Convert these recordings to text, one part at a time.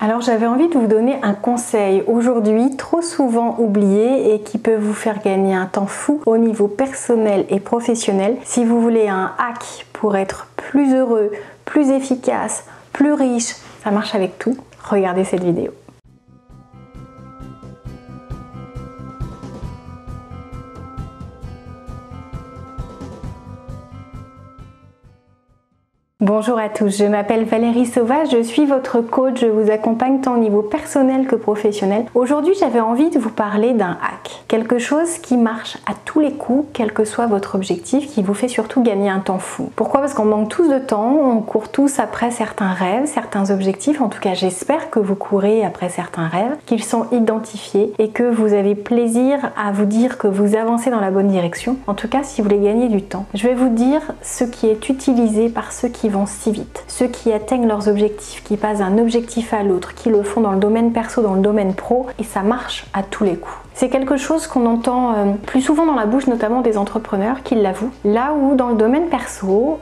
Alors j'avais envie de vous donner un conseil aujourd'hui trop souvent oublié et qui peut vous faire gagner un temps fou au niveau personnel et professionnel. Si vous voulez un hack pour être plus heureux, plus efficace, plus riche, ça marche avec tout, regardez cette vidéo. Bonjour à tous, je m'appelle Valérie Sauvage, je suis votre coach, je vous accompagne tant au niveau personnel que professionnel. Aujourd'hui, j'avais envie de vous parler d'un hack, quelque chose qui marche à tous les coups, quel que soit votre objectif, qui vous fait surtout gagner un temps fou. Pourquoi? Parce qu'on manque tous de temps, on court tous après certains rêves, certains objectifs, en tout cas j'espère que vous courez après certains rêves, qu'ils sont identifiés et que vous avez plaisir à vous dire que vous avancez dans la bonne direction. En tout cas, si vous voulez gagner du temps, je vais vous dire ce qui est utilisé par ceux qui vont si vite. Ceux qui atteignent leurs objectifs, qui passent d'un objectif à l'autre, qui le font dans le domaine perso, dans le domaine pro, et ça marche à tous les coups. C'est quelque chose qu'on entend plus souvent dans la bouche, notamment des entrepreneurs qui l'avouent. Là où dans le domaine perso,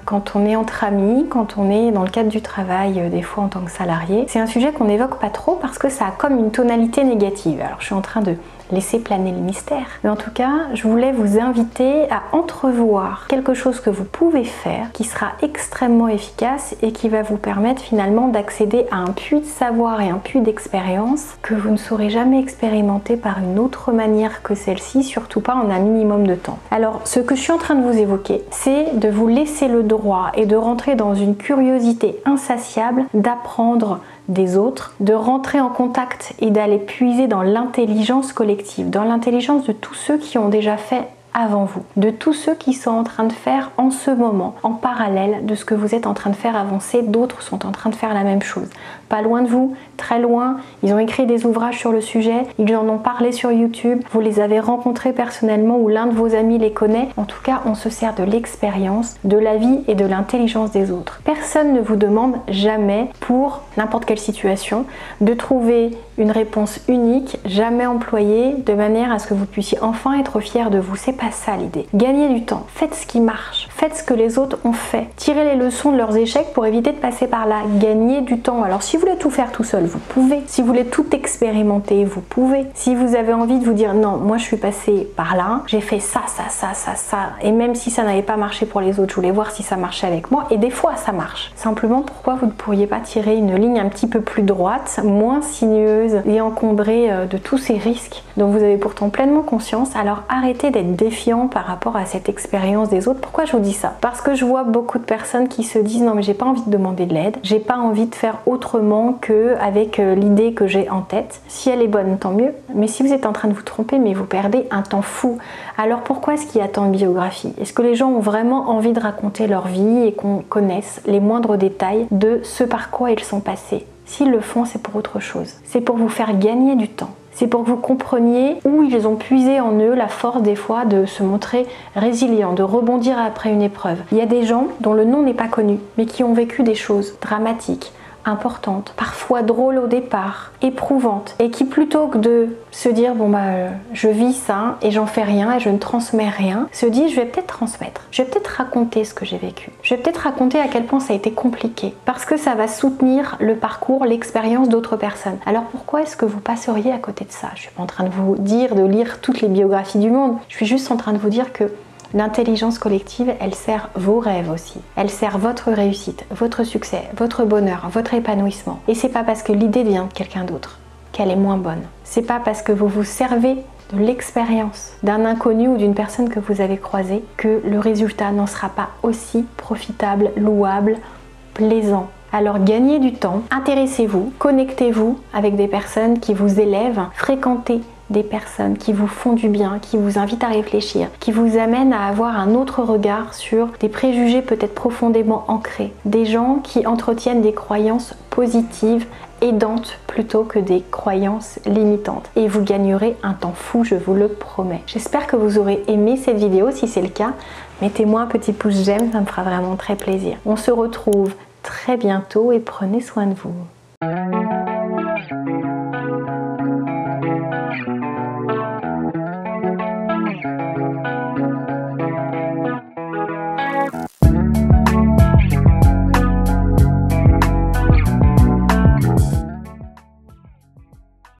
quand on est entre amis, quand on est dans le cadre du travail, des fois en tant que salarié, c'est un sujet qu'on n'évoque pas trop parce que ça a comme une tonalité négative. Alors je suis en train de laisser planer le mystère. Mais en tout cas, je voulais vous inviter à entrevoir quelque chose que vous pouvez faire qui sera extrêmement efficace et qui va vous permettre finalement d'accéder à un puits de savoir et un puits d'expérience que vous ne saurez jamais expérimenter par une autre manière que celle-ci, surtout pas en un minimum de temps. Alors, ce que je suis en train de vous évoquer, c'est de vous laisser le droit et de rentrer dans une curiosité insatiable d'apprendre des autres, de rentrer en contact et d'aller puiser dans l'intelligence collective, dans l'intelligence de tous ceux qui ont déjà fait avant vous, de tous ceux qui sont en train de faire en ce moment, en parallèle de ce que vous êtes en train de faire avancer, d'autres sont en train de faire la même chose. Pas loin de vous, très loin, ils ont écrit des ouvrages sur le sujet, ils en ont parlé sur YouTube, vous les avez rencontrés personnellement ou l'un de vos amis les connaît. En tout cas, on se sert de l'expérience, de la vie et de l'intelligence des autres. Personne ne vous demande jamais, pour n'importe quelle situation, de trouver une réponse unique, jamais employée, de manière à ce que vous puissiez enfin être fiers de vous. C'est pas ça l'idée. Gagnez du temps, faites ce qui marche, faites ce que les autres ont fait, tirez les leçons de leurs échecs pour éviter de passer par là, gagnez du temps. Alors si vous voulez tout faire tout seul, vous pouvez. Si vous voulez tout expérimenter, vous pouvez. Si vous avez envie de vous dire non, moi je suis passé par là, j'ai fait ça, et même si ça n'avait pas marché pour les autres, je voulais voir si ça marchait avec moi, et des fois ça marche. Simplement, pourquoi vous ne pourriez pas tirer une ligne un petit peu plus droite, moins sinueuse et encombrée de tous ces risques dont vous avez pourtant pleinement conscience? Alors arrêtez d'être défiant par rapport à cette expérience des autres. Pourquoi je vous dis ça? Parce que je vois beaucoup de personnes qui se disent non mais j'ai pas envie de demander de l'aide, j'ai pas envie de faire autrement que avec l'idée que j'ai en tête. Si elle est bonne, tant mieux, mais si vous êtes en train de vous tromper, mais vous perdez un temps fou. Alors pourquoi est-ce qu'il y a tant de biographies? Est-ce que les gens ont vraiment envie de raconter leur vie et qu'on connaisse les moindres détails de ce par quoi ils sont passés? S'ils le font, c'est pour autre chose. C'est pour vous faire gagner du temps. C'est pour que vous compreniez où ils ont puisé en eux la force des fois de se montrer résilients, de rebondir après une épreuve. Il y a des gens dont le nom n'est pas connu, mais qui ont vécu des choses dramatiques, importantes, parfois drôles au départ, éprouvantes, et qui plutôt que de se dire bon je vis ça et j'en fais rien et je ne transmets rien, se dit je vais peut-être transmettre, je vais peut-être raconter ce que j'ai vécu, je vais peut-être raconter à quel point ça a été compliqué, parce que ça va soutenir le parcours, l'expérience d'autres personnes. Alors pourquoi est-ce que vous passeriez à côté de ça? Je suis pas en train de vous dire de lire toutes les biographies du monde, je suis juste en train de vous dire que l'intelligence collective, elle sert vos rêves aussi. Elle sert votre réussite, votre succès, votre bonheur, votre épanouissement. Et c'est pas parce que l'idée vient de quelqu'un d'autre qu'elle est moins bonne. C'est pas parce que vous vous servez de l'expérience d'un inconnu ou d'une personne que vous avez croisée que le résultat n'en sera pas aussi profitable, louable, plaisant. Alors gagnez du temps, intéressez-vous, connectez-vous avec des personnes qui vous élèvent, fréquentez des personnes qui vous font du bien, qui vous invitent à réfléchir, qui vous amènent à avoir un autre regard sur des préjugés peut-être profondément ancrés, des gens qui entretiennent des croyances positives, aidantes plutôt que des croyances limitantes. Et vous gagnerez un temps fou, je vous le promets. J'espère que vous aurez aimé cette vidéo. Si c'est le cas, mettez-moi un petit pouce j'aime, ça me fera vraiment très plaisir. On se retrouve très bientôt et prenez soin de vous.